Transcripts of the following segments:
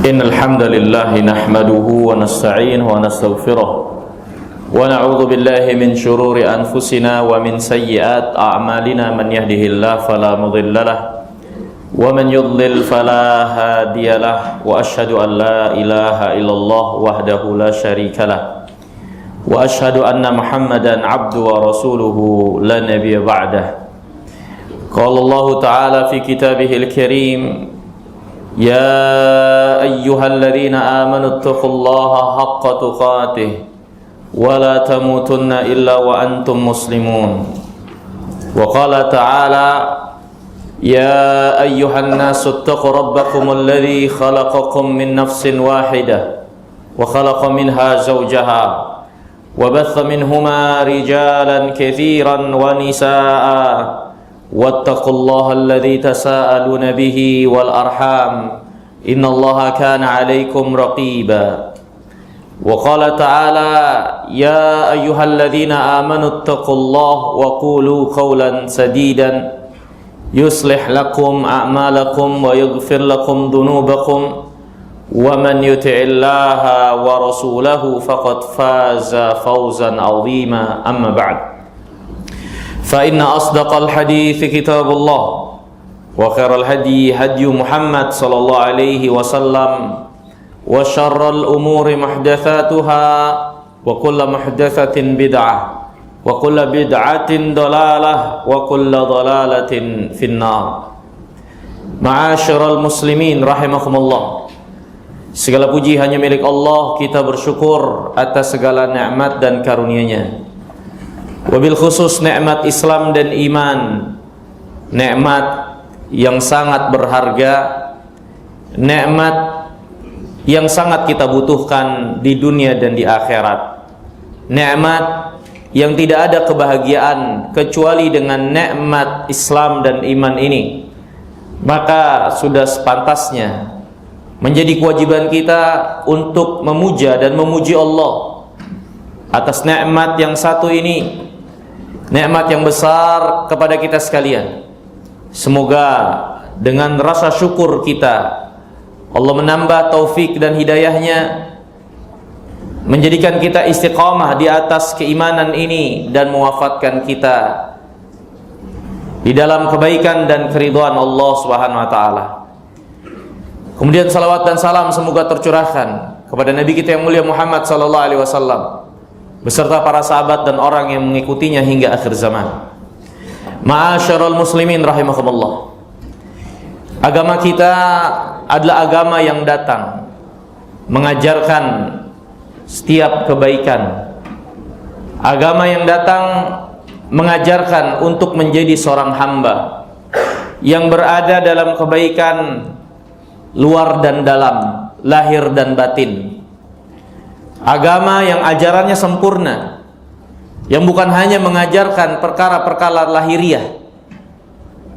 إن الحمد لله نحمده ونستعينه ونستغفره ونعوذ بالله من شرور أنفسنا ومن سيئات أعمالنا من يهده الله فلا مضل له ومن يضلل فلا هادي له وأشهد أن لا إله إلا الله وحده لا شريك له وأشهد أن محمدا عبده ورسوله لا نبي بعده. قال الله تعالى في كتابه الكريم: يا أيها الذين آمنوا اتقوا الله حق تقاته ولا تموتن إلا وأنتم مسلمون. وقال تعالى: يا أيها الناس اتقوا ربكم الذي خلقكم من نفس واحدة وخلق منها زوجها وبث منهما رجالا كثيرا ونساء واتقوا الله الذي تساءلون به والأرحام إن الله كان عليكم رقيبا. وقال تعالى: يا أيها الذين آمنوا اتقوا الله وقولوا قولا سديدا يصلح لكم أعمالكم ويغفر لكم ذنوبكم ومن يطع الله ورسوله فقد فاز فوزا عظيما. أما بعد، فإن أصدق الحديث كتاب الله وخير الهدي هدي محمد صلى الله عليه وسلم وشر الأمور محدثاتها وكل محدثة بدعة وكل بدعة ضلالة وكل ضلالة في النار. Ma'asyiral muslimin rahimakumullah. Segala puji hanya milik Allah. Kita bersyukur atas segala nikmat dan karunia-Nya. Wabil khusus nikmat Islam dan iman, nikmat yang sangat berharga, nikmat yang sangat kita butuhkan di dunia dan di akhirat, nikmat yang tidak ada kebahagiaan kecuali dengan nikmat Islam dan iman ini. Maka sudah sepantasnya menjadi kewajiban kita untuk memuja dan memuji Allah atas nikmat yang satu ini, nikmat yang besar kepada kita sekalian. Semoga dengan rasa syukur kita, Allah menambah taufik dan hidayahnya, menjadikan kita istiqamah di atas keimanan ini dan mewafatkan kita di dalam kebaikan dan keridhaan Allah Subhanahu wa taala. Kemudian salawat dan salam semoga tercurahkan kepada Nabi kita yang mulia Muhammad sallallahu alaihi wasallam beserta para sahabat dan orang yang mengikutinya hingga akhir zaman. Ma'asyiral muslimin rahimakumullah. Agama kita adalah agama yang datang mengajarkan setiap kebaikan. Agama yang datang mengajarkan untuk menjadi seorang hamba yang berada dalam kebaikan luar dan dalam, lahir dan batin. Agama yang ajarannya sempurna, yang bukan hanya mengajarkan perkara-perkara lahiriah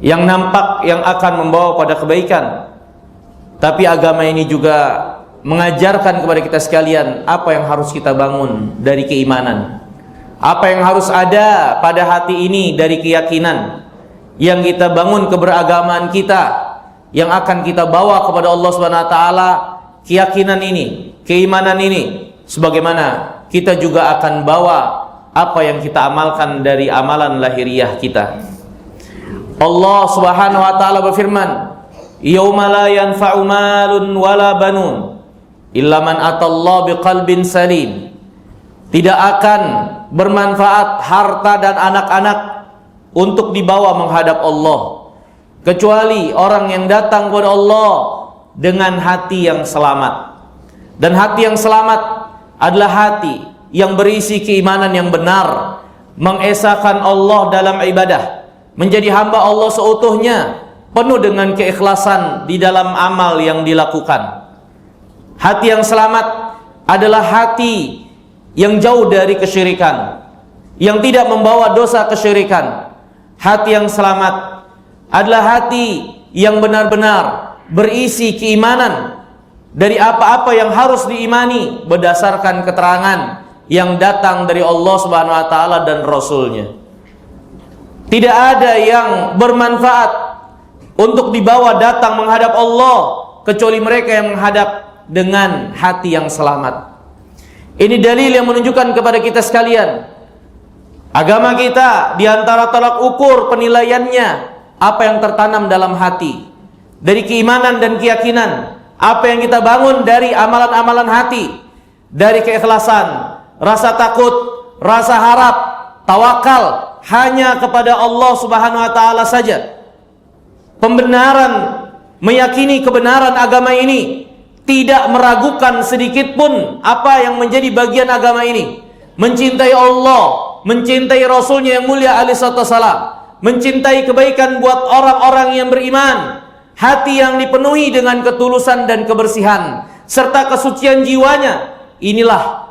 yang nampak yang akan membawa pada kebaikan, tapi agama ini juga mengajarkan kepada kita sekalian apa yang harus kita bangun dari keimanan, apa yang harus ada pada hati ini dari keyakinan yang kita bangun, keberagamaan kita yang akan kita bawa kepada Allah Subhanahu wa taala. Keyakinan ini, keimanan ini, sebagaimana kita juga akan bawa apa yang kita amalkan dari amalan lahiriah kita. Allah Subhanahu wa taala berfirman: "Yauma la yanfa'u malun wala banun illa man atallaha biqalbin salim." Tidak akan bermanfaat harta dan anak-anak untuk dibawa menghadap Allah kecuali orang yang datang kepada Allah dengan hati yang selamat. Dan hati yang selamat adalah hati yang berisi keimanan yang benar, mengesahkan Allah dalam ibadah, menjadi hamba Allah seutuhnya, penuh dengan keikhlasan di dalam amal yang dilakukan. Hati yang selamat adalah hati yang jauh dari kesyirikan, yang tidak membawa dosa kesyirikan. Hati yang selamat adalah hati yang benar-benar berisi keimanan dari apa-apa yang harus diimani berdasarkan keterangan yang datang dari Allah Subhanahu wa taala dan Rasul-Nya. Tidak ada yang bermanfaat untuk dibawa datang menghadap Allah kecuali mereka yang menghadap dengan hati yang selamat. Ini dalil yang menunjukkan kepada kita sekalian, agama kita diantara tolak ukur penilaiannya apa yang tertanam dalam hati, dari keimanan dan keyakinan, apa yang kita bangun dari amalan-amalan hati, dari keikhlasan, rasa takut, rasa harap, tawakal hanya kepada Allah Subhanahu wa taala saja. Pembenaran, meyakini kebenaran agama ini, tidak meragukan sedikit pun apa yang menjadi bagian agama ini. Mencintai Allah, mencintai Rasulnya yang mulia alaihi wassalam, mencintai kebaikan buat orang-orang yang beriman, hati yang dipenuhi dengan ketulusan dan kebersihan serta kesucian jiwanya. Inilah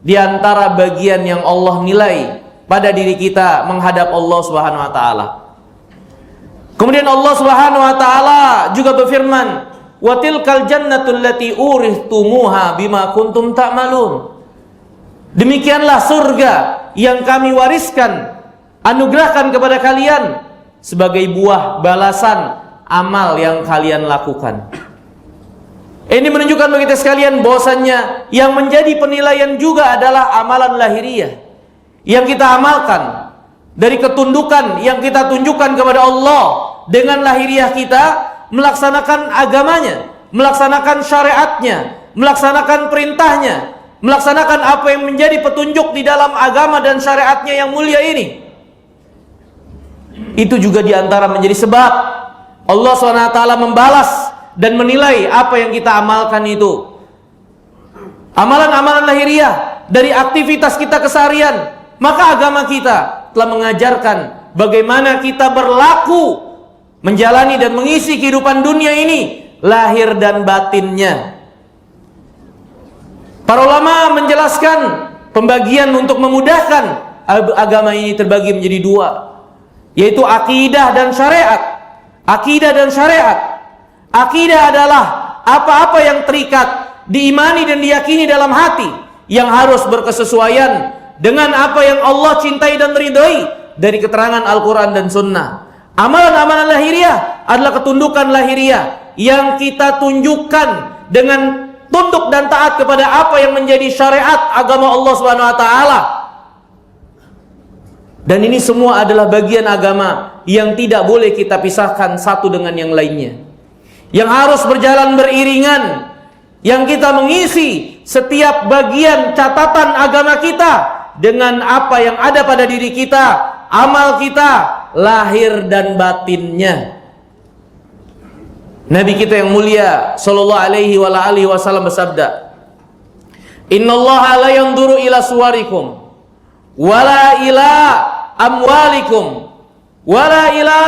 diantara bagian yang Allah nilai pada diri kita menghadap Allah Subhanahu wa taala. Kemudian Allah Subhanahu wa taala juga berfirman, "Wa tilkal jannatul lati uristumuha bima kuntum ta'malun." Demikianlah surga yang kami wariskan, anugerahkan kepada kalian sebagai buah balasan amal yang kalian lakukan. Ini menunjukkan bagi kita sekalian bahwasannya yang menjadi penilaian juga adalah amalan lahiriah yang kita amalkan, dari ketundukan yang kita tunjukkan kepada Allah dengan lahiriah kita, melaksanakan agamanya, melaksanakan syariatnya, melaksanakan perintahnya, melaksanakan apa yang menjadi petunjuk di dalam agama dan syariatnya yang mulia ini. Itu juga diantara menjadi sebab Allah SWT membalas dan menilai apa yang kita amalkan itu. Amalan-amalan lahiriah dari aktivitas kita keseharian. Maka agama kita telah mengajarkan bagaimana kita berlaku, menjalani dan mengisi kehidupan dunia ini, lahir dan batinnya. Para ulama menjelaskan pembagian untuk memudahkan agama ini terbagi menjadi dua, yaitu akidah dan syariat. Akidah dan syariat. Akidah adalah apa-apa yang terikat, diimani dan diyakini dalam hati, yang harus berkesesuaian dengan apa yang Allah cintai dan ridhoi dari keterangan Al-Quran dan Sunnah. Amalan-amalan lahiriah adalah ketundukan lahiriah yang kita tunjukkan dengan tunduk dan taat kepada apa yang menjadi syariat agama Allah Subhanahu wa taala. Dan ini semua adalah bagian agama yang tidak boleh kita pisahkan satu dengan yang lainnya, yang harus berjalan beriringan, yang kita mengisi setiap bagian catatan agama kita dengan apa yang ada pada diri kita, amal kita, lahir dan batinnya. Nabi kita yang mulia sallallahu alaihi wasallam bersabda, "Innallaha la yanzuru ila suwarikum wala ila amwalikum wala ila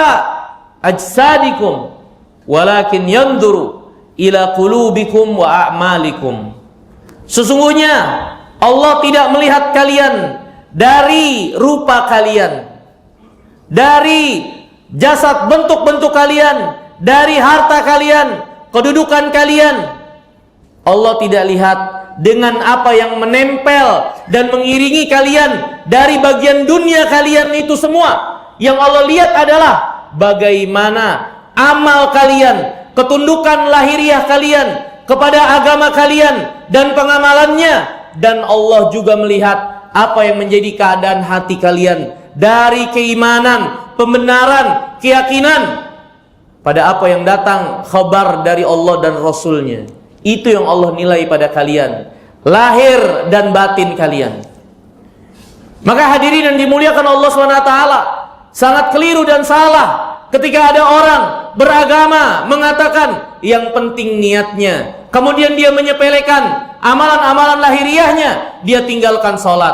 ajsadikum walakin yanzuru ila qulubikum wa a'malikum." Sesungguhnya Allah tidak melihat kalian dari rupa kalian, dari jasad bentuk-bentuk kalian, dari harta kalian, kedudukan kalian. Allah tidak lihat dengan apa yang menempel dan mengiringi kalian dari bagian dunia kalian itu semua. Yang Allah lihat adalah bagaimana amal kalian, ketundukan lahiriah kalian kepada agama kalian dan pengamalannya. Dan Allah juga melihat apa yang menjadi keadaan hati kalian dari keimanan, pembenaran, keyakinan pada apa yang datang khabar dari Allah dan Rasulnya. Itu yang Allah nilai pada kalian, lahir dan batin kalian. Maka hadirin yang dimuliakan Allah SWT, sangat keliru dan salah ketika ada orang beragama mengatakan yang penting niatnya, kemudian dia menyepelekan amalan-amalan lahiriahnya, dia tinggalkan sholat,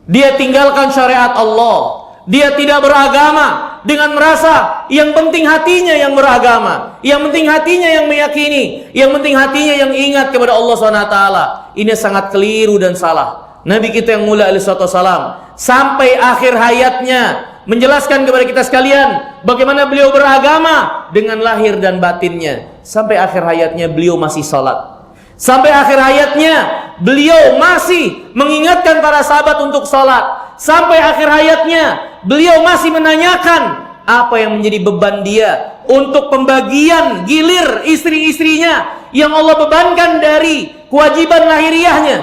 dia tinggalkan syariat Allah, dia tidak beragama dengan merasa yang penting hatinya yang beragama, yang penting hatinya yang meyakini, yang penting hatinya yang ingat kepada Allah SWT. Ini sangat keliru dan salah. Nabi kita yang mulia alaihi wassalam sampai akhir hayatnya menjelaskan kepada kita sekalian bagaimana beliau beragama dengan lahir dan batinnya. Sampai akhir hayatnya beliau masih sholat. Sampai akhir hayatnya beliau masih mengingatkan para sahabat untuk sholat. Sampai akhir hayatnya beliau masih menanyakan apa yang menjadi beban dia untuk pembagian gilir istri-istrinya yang Allah bebankan dari kewajiban lahiriahnya.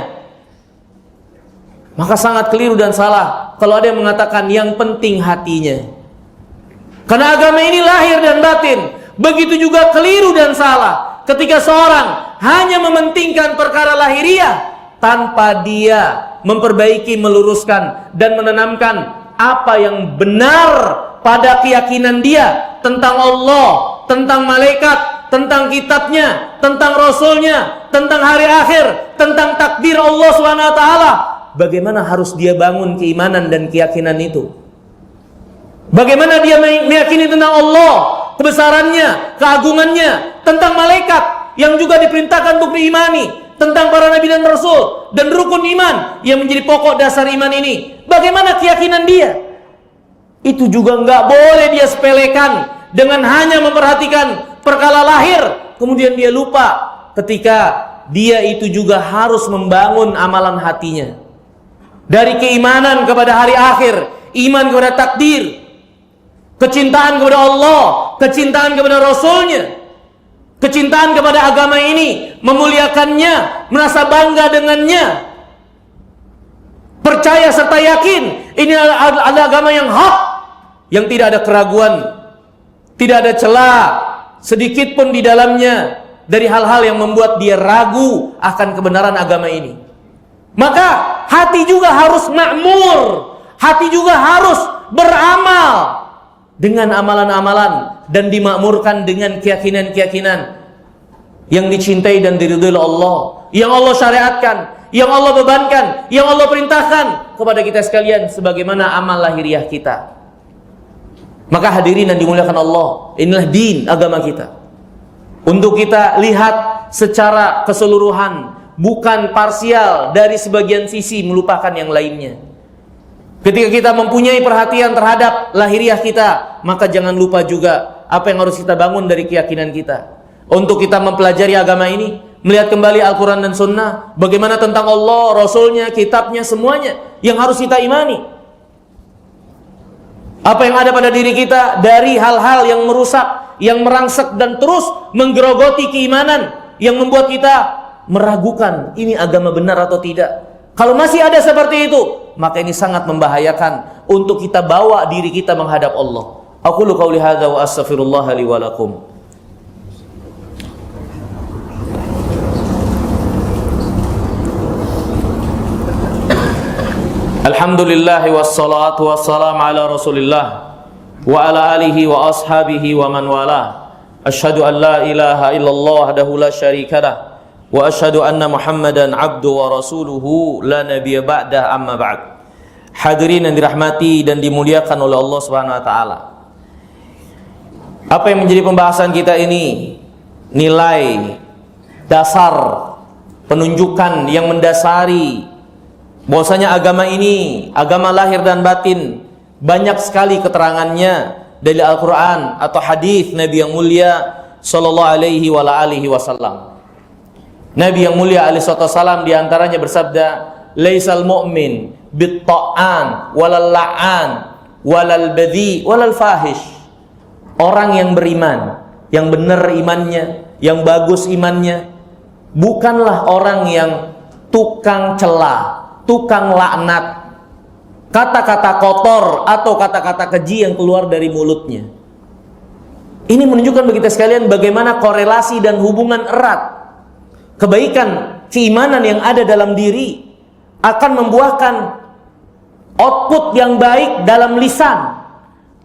Maka sangat keliru dan salah kalau ada yang mengatakan yang penting hatinya. Karena agama ini lahir dan batin. Begitu juga keliru dan salah ketika seorang hanya mementingkan perkara lahiriah tanpa dia memperbaiki, meluruskan dan menanamkan apa yang benar pada keyakinan dia tentang Allah, tentang malaikat, tentang kitabnya, tentang rasulnya, tentang hari akhir, tentang takdir Allah SWT. Bagaimana harus dia bangun keimanan dan keyakinan itu? Bagaimana dia meyakini tentang Allah, kebesarannya, keagungannya, tentang malaikat yang juga diperintahkan untuk diimani, tentang para nabi dan rasul dan rukun iman yang menjadi pokok dasar iman ini. Bagaimana keyakinan dia? Itu juga nggak boleh dia sepelekan dengan hanya memperhatikan perkara lahir, kemudian dia lupa ketika dia itu juga harus membangun amalan hatinya dari keimanan kepada hari akhir, iman kepada takdir, kecintaan kepada Allah, kecintaan kepada Rasulnya, kecintaan kepada agama ini, memuliakannya, merasa bangga dengannya, percaya serta yakin ini adalah agama yang hak, yang tidak ada keraguan, tidak ada celah sedikit pun di dalamnya dari hal-hal yang membuat dia ragu akan kebenaran agama ini. Maka hati juga harus makmur, hati juga harus beramal dengan amalan-amalan dan dimakmurkan dengan keyakinan-keyakinan yang dicintai dan diridhoi Allah, yang Allah syariatkan, yang Allah bebankan, yang Allah perintahkan kepada kita sekalian sebagaimana amal lahiriah kita. Maka hadirin yang dimuliakan Allah, inilah din agama kita. Untuk kita lihat secara keseluruhan, bukan parsial dari sebagian sisi melupakan yang lainnya. Ketika kita mempunyai perhatian terhadap lahiriah kita, maka jangan lupa juga apa yang harus kita bangun dari keyakinan kita. Untuk kita mempelajari agama ini, melihat kembali Al-Quran dan Sunnah, bagaimana tentang Allah, Rasulnya, kitabnya, semuanya yang harus kita imani. Apa yang ada pada diri kita dari hal-hal yang merusak, yang merangsek dan terus menggerogoti keimanan, yang membuat kita meragukan ini agama benar atau tidak. Kalau masih ada seperti itu, maka ini sangat membahayakan untuk kita bawa diri kita menghadap Allah. Aqulu qauli hadza wa astaghfirullah li wa lakum. Alhamdulillah wassalatu wassalamu ala Rasulillah wa ala alihi wa ashabihi wa man wala. Asyhadu an la ilaha illallah wahdahu la syarika lah wa asyhadu anna Muhammadan abdu wa rasuluhu la nabiyya ba'dah, amma ba'd. Hadirin yang dirahmati dan dimuliakan oleh Allah Subhanahu wa taala. Apa yang menjadi pembahasan kita ini? Nilai dasar, penunjukan yang mendasari bahwasanya agama ini, agama lahir dan batin, banyak sekali keterangannya dari Al-Quran atau hadis Nabi yang mulia sallallahu alaihi wa alihi wasallam. Nabi yang mulia alaihi wasallam diantaranya bersabda, laisal mu'min bit-ta'an walal la'an walal badhi walal fahish. Orang yang beriman, yang benar imannya, yang bagus imannya, bukanlah orang yang tukang cela, tukang laknat, kata-kata kotor atau kata-kata keji yang keluar dari mulutnya. Ini menunjukkan bagi kita sekalian bagaimana korelasi dan hubungan erat kebaikan, keimanan yang ada dalam diri akan membuahkan output yang baik dalam lisan.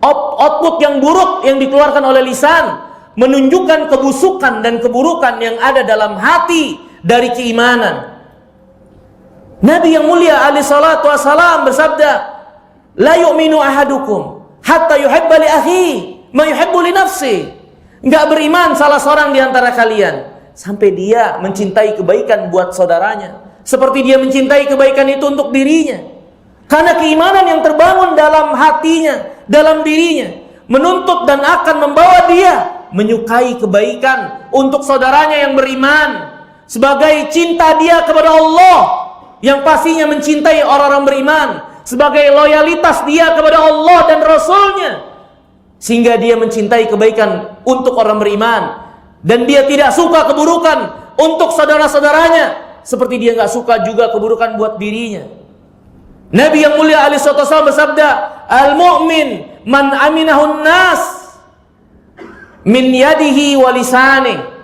Output yang buruk yang dikeluarkan oleh lisan menunjukkan kebusukan dan keburukan yang ada dalam hati dari keimanan. Nabi yang mulia alaihi salatu wassalam bersabda, la yu'minu ahadukum hatta yuhibba li akhihi ma yuhibbu li nafsi. Enggak beriman salah seorang di antara kalian sampai dia mencintai kebaikan buat saudaranya seperti dia mencintai kebaikan itu untuk dirinya. Karena keimanan yang terbangun dalam hatinya, dalam dirinya, menuntut dan akan membawa dia menyukai kebaikan untuk saudaranya yang beriman sebagai cinta dia kepada Allah yang pastinya mencintai orang-orang beriman, sebagai loyalitas dia kepada Allah dan Rasulnya, sehingga dia mencintai kebaikan untuk orang beriman, dan dia tidak suka keburukan untuk saudara-saudaranya, seperti dia nggak suka juga keburukan buat dirinya. Nabi yang mulia alaihi wasallam bersabda, al-mu'min man aminahun nas min yadihi wa lisanihi.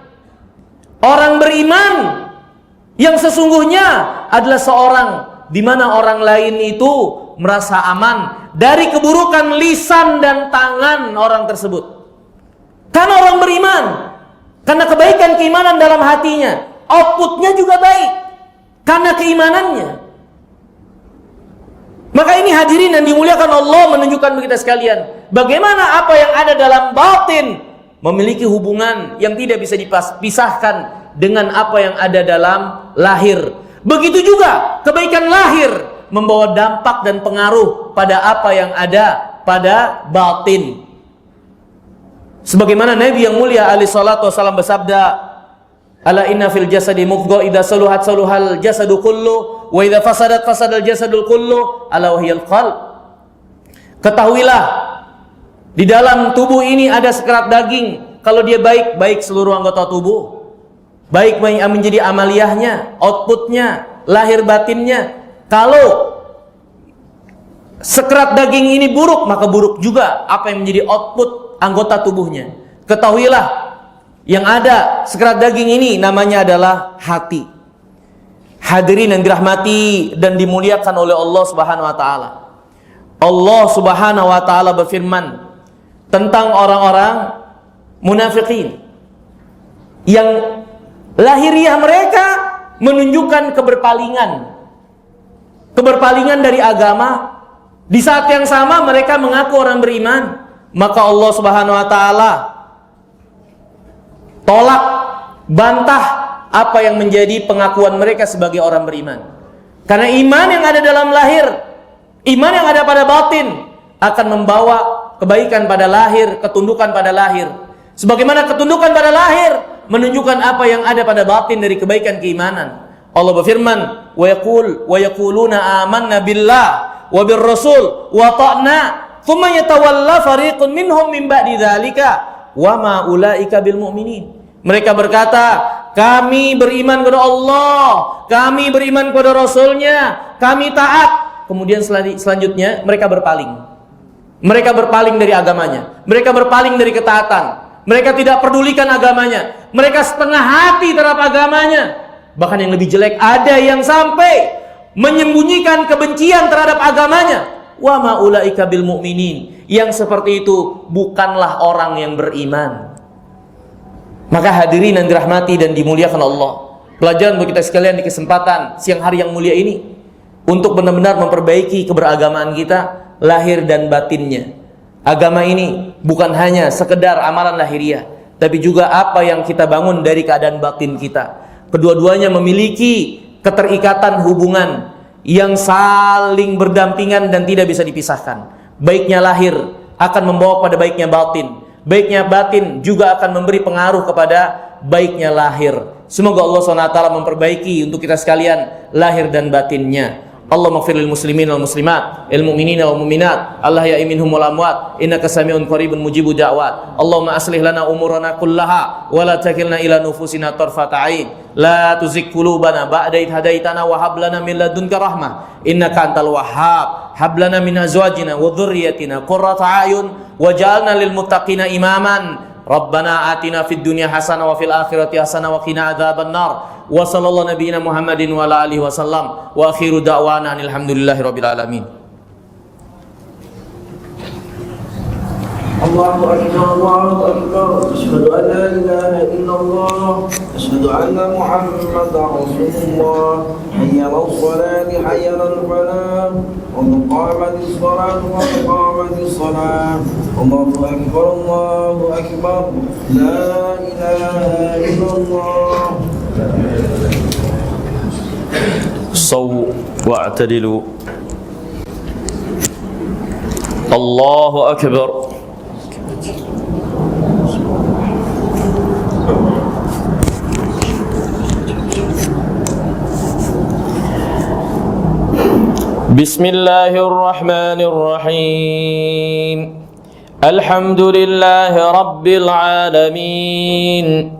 Orang beriman yang sesungguhnya adalah seorang di mana orang lain itu merasa aman dari keburukan lisan dan tangan orang tersebut. Karena orang beriman, karena kebaikan keimanan dalam hatinya, outputnya juga baik karena keimanannya. Maka ini hadirin yang dimuliakan Allah menunjukkan bagi kita sekalian, bagaimana apa yang ada dalam batin memiliki hubungan yang tidak bisa dipisahkan dengan apa yang ada dalam lahir. Begitu juga kebaikan lahir membawa dampak dan pengaruh pada apa yang ada pada batin. Sebagaimana Nabi yang mulia alaihi salatu wasallam bersabda, ala inna fil jasadi mudghah idza saluhat saluhal jasadu kullu wa idza fasadat fasadal jasadul kullu ala wahyal qalb. Ketahuilah, di dalam tubuh ini ada sekerat daging, kalau dia baik, baik seluruh anggota tubuh. Baik menjadi amaliyahnya, outputnya, lahir batinnya. Kalau sekerat daging ini buruk, maka buruk juga apa yang menjadi output anggota tubuhnya. Ketahuilah, yang ada sekerat daging ini namanya adalah hati. Hadirin yang dirahmati dan dimuliakan oleh Allah Subhanahu wa taala. Allah Subhanahu wa taala berfirman tentang orang-orang munafikin yang lahiriah mereka menunjukkan keberpalingan dari agama. Di saat yang sama mereka mengaku orang beriman, maka Allah Subhanahu wa taala tolak, bantah apa yang menjadi pengakuan mereka sebagai orang beriman. Karena iman yang ada dalam lahir, iman yang ada pada batin akan membawa kebaikan pada lahir, ketundukan pada lahir. Sebagaimana ketundukan pada lahir menunjukkan apa yang ada pada batin dari kebaikan keimanan. Allah berfirman, wa yaquluna amanna billah wa birrasul wa ta'na thumma yatawalla fariqun minhum min ba'di dzalika wa ma ulaika bil mu'minin. Mereka berkata, kami beriman kepada Allah, kami beriman kepada Rasulnya, kami taat. Kemudian selanjutnya mereka berpaling. Mereka berpaling dari agamanya, mereka berpaling dari ketaatan, mereka tidak pedulikan agamanya, mereka setengah hati terhadap agamanya. Bahkan yang lebih jelek, ada yang sampai menyembunyikan kebencian terhadap agamanya. Wa ma ulaika bil mu'minin. Yang seperti itu bukanlah orang yang beriman. Maka hadirin yang dirahmati dan dimuliakan Allah, pelajaran bagi kita sekalian di kesempatan siang hari yang mulia ini, untuk benar-benar memperbaiki keberagamaan kita, lahir dan batinnya. Agama ini bukan hanya sekedar amalan lahiriah, tapi juga apa yang kita bangun dari keadaan batin kita. Kedua-duanya memiliki keterikatan hubungan yang saling berdampingan dan tidak bisa dipisahkan. Baiknya lahir akan membawa pada baiknya batin, baiknya batin juga akan memberi pengaruh kepada baiknya lahir. Semoga Allah SWT memperbaiki untuk kita sekalian lahir dan batinnya. Allahumma ighfir lil muslimin wal muslimat, lil mu'minina wal mu'minat, Allah ya minhum wal amwat, innaka sami'un qaribun mujibud da'wat. Allahumma aslih lana umurana kullaha wa la takilna ila nufusina tarfata 'ain. La tuzigh qulubana ba'da idh hadaitana wa hab lana min ladunka rahmah innaka antal wahhab. Hab lana min azwajina wa dhurriyyatina qurrata a'yun waj'alna lil muttaqina imaman. Rabbana atina fid dunya hasanah wa fil akhirati hasanah wa qina adzabannar. Wa sallallahu nabiyyina Muhammadin wa ala alihi wasallam. Wa akhiru da'wana alhamdulillahirabbil alamin. Allahu akbar, Allahu akbar. Asyhadu an la ilaha illallah, asyhadu anna Muhammadar Rasulullah. Hayya 'alas salati, hayya 'alal falah. Qad qamatis salatu, qad qamatis salah. Allahu akbar, Allahu akbar. La ilaha illallah. Saw wa'tadilu. Allahu akbar. Bismillahirrahmanirrahim. الحمد لله رب العالمين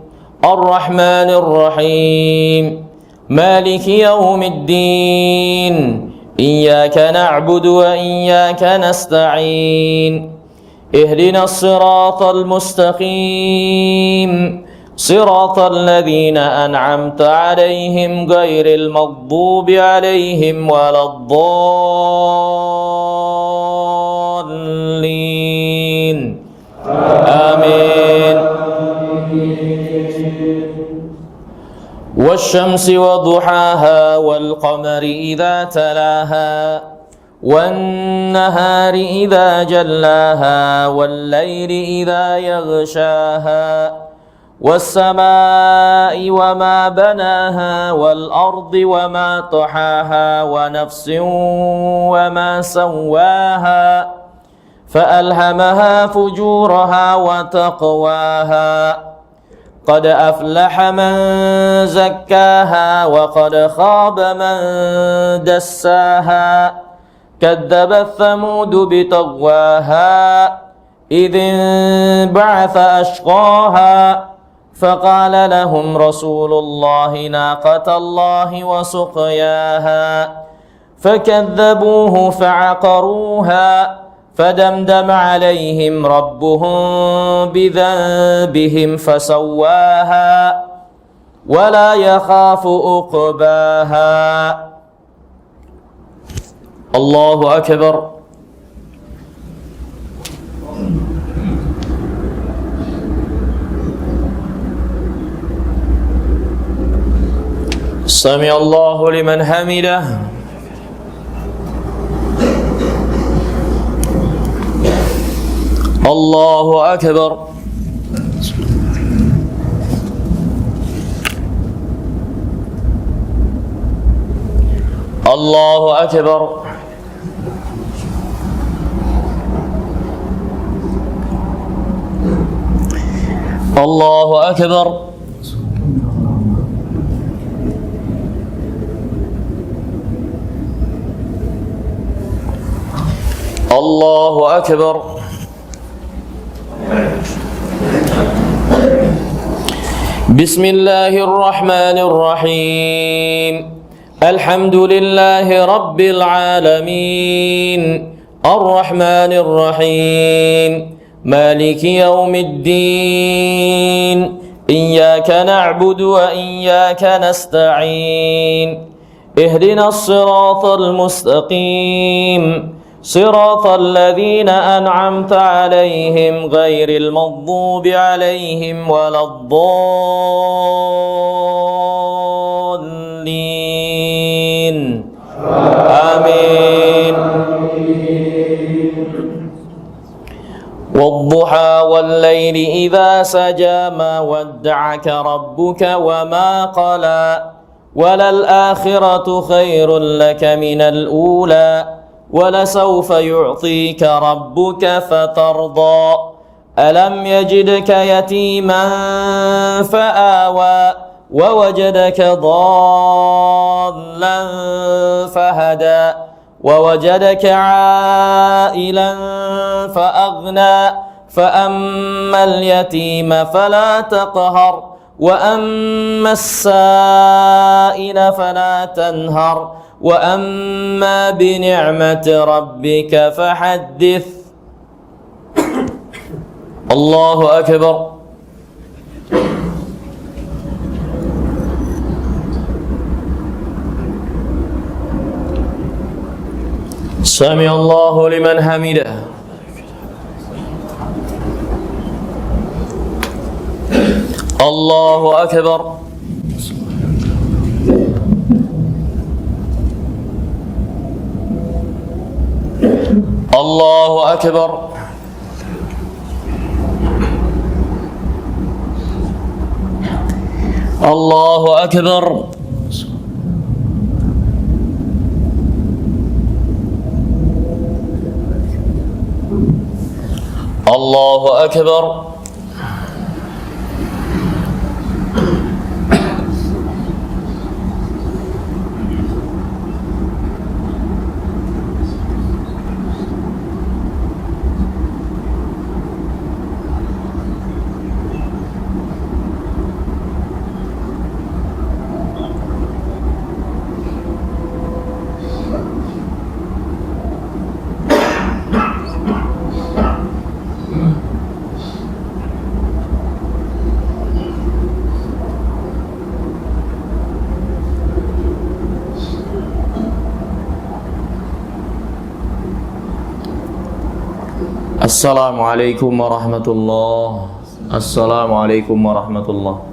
الرحمن الرحيم مالك يوم الدين إياك نعبد وإياك نستعين اهدنا الصراط المستقيم صراط الذين أنعمت عليهم غير المغضوب عليهم ولا الضالين آمين والشمس وضحاها والقمر إذا تلاها والنهار إذا جلاها والليل إذا يغشاها والسماء وما بناها والأرض وما طحاها ونفس وما سواها فألهمها فجورها وتقواها قد أفلح من زكاها وقد خاب من دساها كذبت ثمود بطغواها إذ انبعث أشقاها فقال لهم رسول الله ناقة الله وسقياها فكذبوه فعقروها فدمدم عليهم ربهم بذنبهم فسواها ولا يخاف عقباها الله أكبر سمع الله لمن حمده الله أكبر الله أكبر الله أكبر الله أكبر بسم الله الرحمن الرحيم الحمد لله رب العالمين الرحمن الرحيم مالك يوم الدين إياك نعبد وإياك نستعين اهدنا الصراط المستقيم صراط الذين أنعمت عليهم غير المغضوب عليهم ولا الضالين آمين والضحى والليل إذا سجى ما ودعك ربك وما قلى وللآخرة خير لك من الأولى ولسوف يعطيك ربك فترضى ألم يجدك يتيما فآوى ووجدك ضالا فهدى ووجدك عائلا فأغنى فأما اليتيم فلا تقهر وأما السائل فلا تنهر وأما بنعمة ربك فحدث الله أكبر سمع الله لمن حمده الله أكبر الله أكبر الله أكبر الله أكبر Assalamualaikum warahmatullahi wabarakatuh. Assalamualaikum warahmatullahi